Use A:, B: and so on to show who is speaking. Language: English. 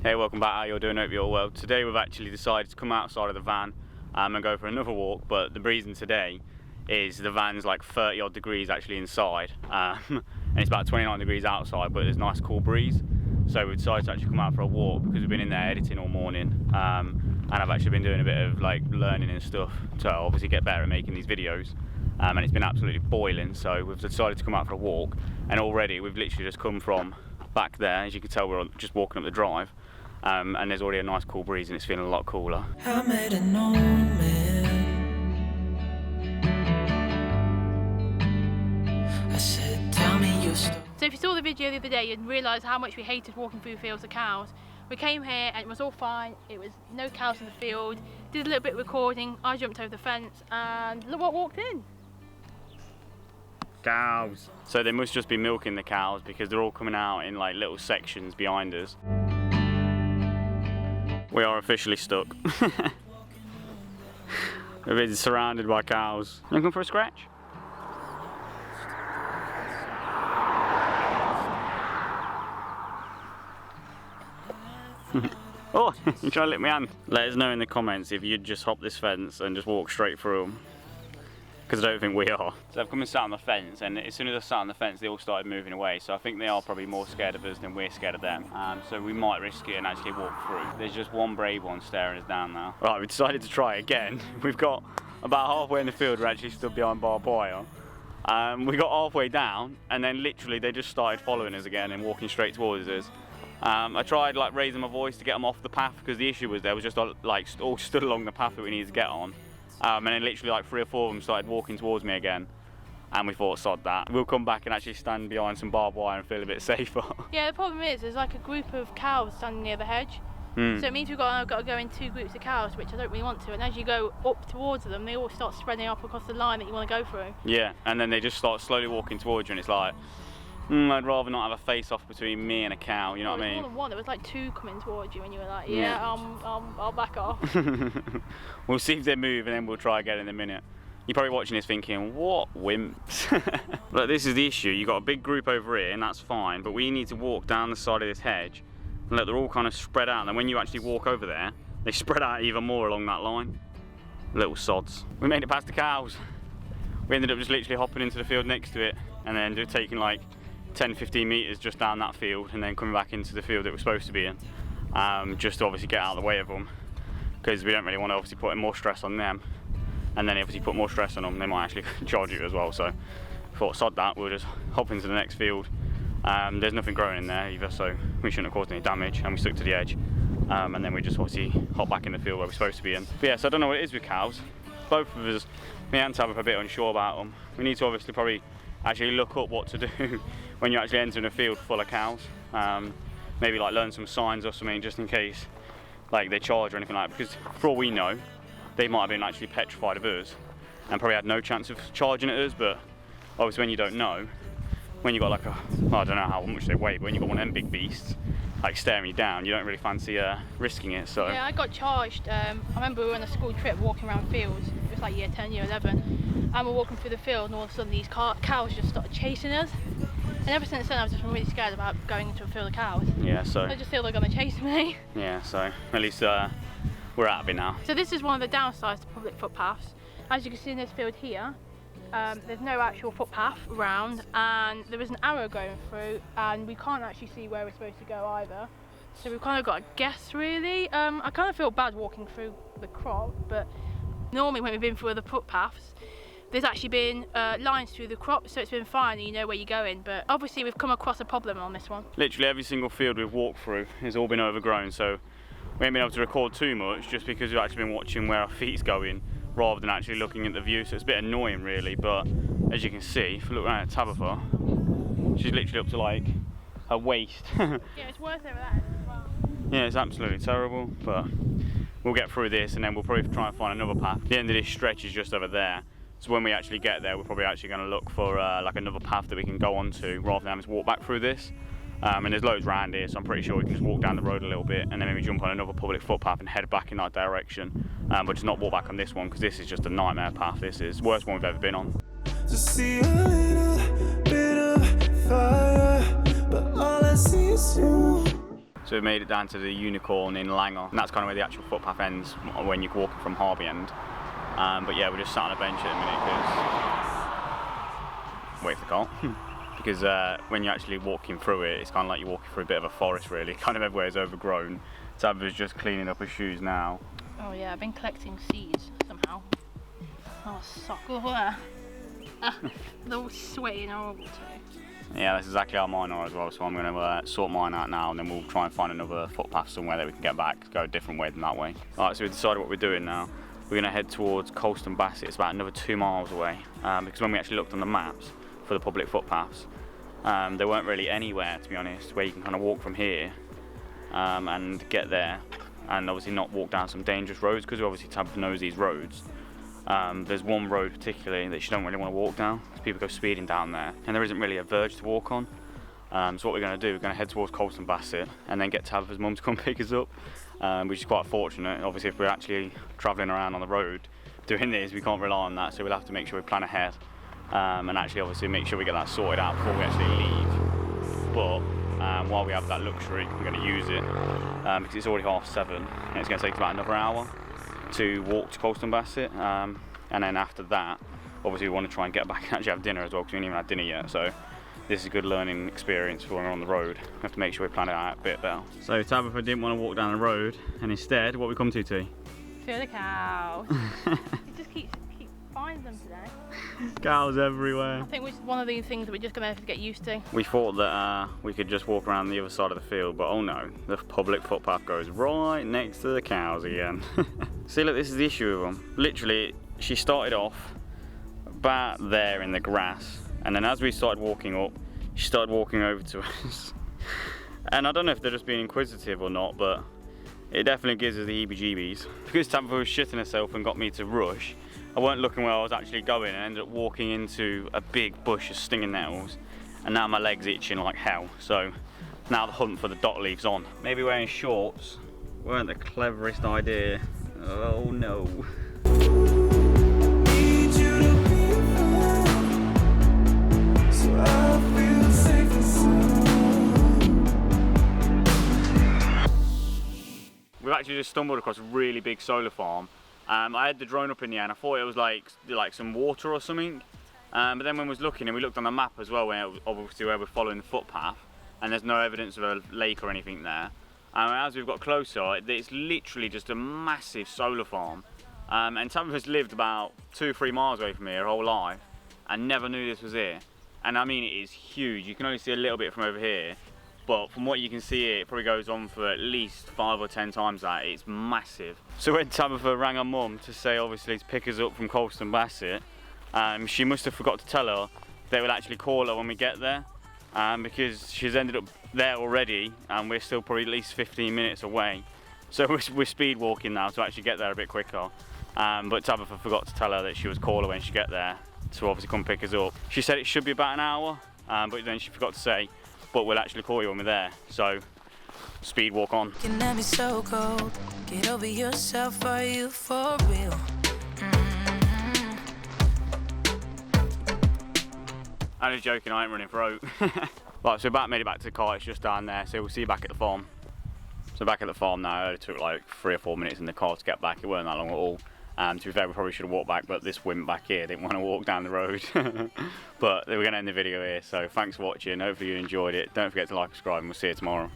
A: Hey, welcome back. How you're doing? Hope you're well. Today we've actually decided to come outside of the van and go for another walk, but the reason today is the van's like 30 odd degrees actually inside, and it's about 29 degrees outside, but there's a nice cool breeze. So we decided to actually come out for a walk because we've been in there editing all morning, and I've actually been doing a bit of like learning and stuff to obviously get better at making these videos. And it's been absolutely boiling, so we've decided to come out for a walk, and already we've literally just come from back there. As you can tell, we're just walking up the drive, and there's already a nice cool breeze and it's feeling a lot cooler.
B: I made a moment. I said, tell me your story.
C: So if you saw the video the other day, you'd realise how much we hated walking through fields of cows. We came here and it was all fine. It was no cows in the field. Did a little bit of recording. I jumped over the fence and look what walked in.
A: Cows. So they must just be milking the cows because they're all coming out in like little sections behind us. We are officially stuck. We've been surrounded by cows. You looking for a scratch? Oh, you trying to lick my hand? Let us know in the comments if you'd just hop this fence and just walk straight through them. Because I don't think we are. So I've come and sat on the fence, and as soon as I sat on the fence they all started moving away, so I think they are probably more scared of us than we're scared of them. So we might risk it and actually walk through. There's just one brave one staring us down now. Right, we decided to try again. We've got about halfway in the field, we're actually stood behind barbed wire. We got halfway down and then literally they just started following us again and walking straight towards us. I tried like raising my voice to get them off the path because the issue was there was just like all stood along the path that we needed to get on. And then literally like 3 or 4 of them started walking towards me again, and we thought, sod that. We'll come back and actually stand behind some barbed wire and feel a bit safer. Yeah,
C: the problem is there's like a group of cows standing near the hedge. So it means we've got to go in 2 groups of cows, which I don't really want to, and as you go up towards them they all start spreading up across the line that you want to go through. Yeah, and then they just start slowly walking towards you and it's like, I'd rather not have a face-off between me and a cow, you know what I mean? More than one, there was like 2 coming towards you and you were like, I'll back off.
A: We'll see if they move and then we'll try again in a minute. You're probably watching this thinking, what wimps? Look, this is the issue, you've got a big group over here and that's fine, but we need to walk down the side of this hedge, and look, they're all kind of spread out, and then when you actually walk over there, they spread out even more along that line. Little sods. We made it past the cows. We ended up just literally hopping into the field next to it, and then just taking like 10-15 metres just down that field and then coming back into the field that we're supposed to be in, just to obviously get out of the way of them, because we don't really want to obviously put more stress on them, and then obviously put more stress on them, they might actually charge you as well. So I thought, sod that, we'll just hop into the next field. There's nothing growing in there either, so we shouldn't have caused any damage, and we stuck to the edge, and then we just obviously hop back in the field where we're supposed to be in. But yeah, so I don't know what it is with cows. Both of us, me and Tab, are a bit unsure about them. We need to obviously probably actually look up what to do when you're actually entering a field full of cows. Maybe like learn some signs or something just in case like they charge or anything like that, because for all we know they might have been actually petrified of us and probably had no chance of charging at us. But obviously when you don't know, when you've got like well, I don't know how much they weigh, but when you've got one of them big beasts like staring you down, you don't really fancy risking it. So
C: yeah, I got charged. I remember we were on a school trip walking around fields. It was like year 10, year 11, and we're walking through the field, and all of a sudden these cows just started chasing us. And ever since then, I've just been really scared about going into a field of cows. Yeah, so I just feel they're going to chase me.
A: Yeah, so at least we're out of it now.
C: So this is one of the downsides to public footpaths. As you can see in this field here, there's no actual footpath around, and there is an arrow going through, and we can't actually see where we're supposed to go either. So we've kind of got to guess, really. I kind of feel bad walking through the crop, but normally when we've been through other footpaths, there's actually been lines through the crop, so it's been fine and you know where you're going. But obviously we've come across a problem on this one. Literally every single field we've walked through has all been overgrown, so we haven't been able to record too much just because we've actually been watching where our feet's going rather than actually looking at the view, so it's a bit annoying really. But as you can see, if you look around at Tabitha, she's literally up to like her waist. Yeah, it's worse over that as well. Yeah, it's absolutely terrible, but we'll get through this and then we'll probably try and find another path. The end of this stretch is just over there, so when we actually get there we're probably actually going to look for like another path that we can go onto rather than having to walk back through this. And there's loads around here, so I'm pretty sure we can just walk down the road a little bit and then maybe jump on another public footpath and head back in that direction, but just not walk back on this one because this is just a nightmare path. This is the worst one we've ever been on.
B: To see a little bit of fire, but all I see is you.
A: So So we made it down to the Unicorn in Langer, and that's kind of where the actual footpath ends when you're walking from Harby End. But yeah, we're just sat on a bench at the minute because wait for the car. Because when you're actually walking through it, it's kind of like you're walking through a bit of a forest really. Kind of everywhere is overgrown. Tabitha's just cleaning up her shoes now.
C: Oh yeah, I've been collecting seeds somehow. Oh, sucker. They're all sweaty and horrible too.
A: Yeah, that's exactly how mine are as well, so I'm going to sort mine out now and then we'll try and find another footpath somewhere that we can get back, go a different way than that way. Alright, so we've decided what we're doing now. We're going to head towards Colston Bassett. It's about another 2 miles away, because when we actually looked on the maps for the public footpaths, there weren't really anywhere, to be honest, where you can kind of walk from here and get there, and obviously not walk down some dangerous roads, because obviously Tabitha knows these roads. There's one road particularly that she don't really want to walk down because people go speeding down there and there isn't really a verge to walk on. So what we're going to do, we're going to head towards Colston Bassett and then get Tabitha's mum to come pick us up, which is quite fortunate. Obviously if we're actually travelling around on the road doing this, we can't rely on that, so we'll have to make sure we plan ahead and actually obviously make sure we get that sorted out before we actually leave. But while we have that luxury, we're going to use it because it's already 7:30 and it's going to take about another hour to walk to Colston Bassett, and then after that obviously we want to try and get back and actually have dinner as well, because we haven't even had dinner yet, so this is a good learning experience for when we're on the road. We have to make sure we plan it out a bit better. So Tabitha didn't want to walk down the road, and instead what we come to T?
C: Feel the cow. It just keeps finding them today.
A: Cows everywhere.
C: I think it's one of these things that we're just going to have to get used to.
A: We thought that we could just walk around the other side of the field, but oh no, the public footpath goes right next to the cows again. See, look, this is the issue with them. Literally, she started off about there in the grass, and then as we started walking up, she started walking over to us. And I don't know if they're just being inquisitive or not, but it definitely gives us the heebie-jeebies. Because Tabitha was shitting herself and got me to rush, I weren't looking where I was actually going and ended up walking into a big bush of stinging nettles, and now my leg's itching like hell, so now the hunt for the dot leaf's on. Maybe wearing shorts weren't the cleverest idea. Oh no.
B: Need you to be found, so I feel safe and sound.
A: We've actually just stumbled across a really big solar farm. I had the drone up in the air and I thought it was like some water or something, but then when we was looking and we looked on the map as well, obviously where we're following the footpath, and there's no evidence of a lake or anything there. As we've got closer, it's literally just a massive solar farm, and Tabitha's lived about 2-3 miles away from here her whole life and never knew this was here. And I mean, it is huge. You can only see a little bit from over here, but from what you can see here, it probably goes on for at least 5 or 10 times that. It's massive. So when Tabitha rang her mum to say obviously to pick us up from Colston Bassett, she must have forgot to tell her they will actually call her when we get there, because she's ended up there already and we're still probably at least 15 minutes away. So we're speed walking now to actually get there a bit quicker. But Tabitha forgot to tell her that she was call her when she get there to obviously come pick us up. She said it should be about an hour, but then she forgot to say, but we'll actually call you when we're there. So speed walk on.
B: Looking at me so cold. Get over yourself, are you for real?
A: I'm just joking, I ain't running for oat. Right, so made it back to the car, it's just down there, so we'll see you back at the farm. So back at the farm now, it took like 3 or 4 minutes in the car to get back, it weren't that long at all. To be fair, we probably should have walked back, but this wimp back here didn't want to walk down the road. But we're going to end the video here, so thanks for watching, hopefully you enjoyed it. Don't forget to like, subscribe, and we'll see you tomorrow.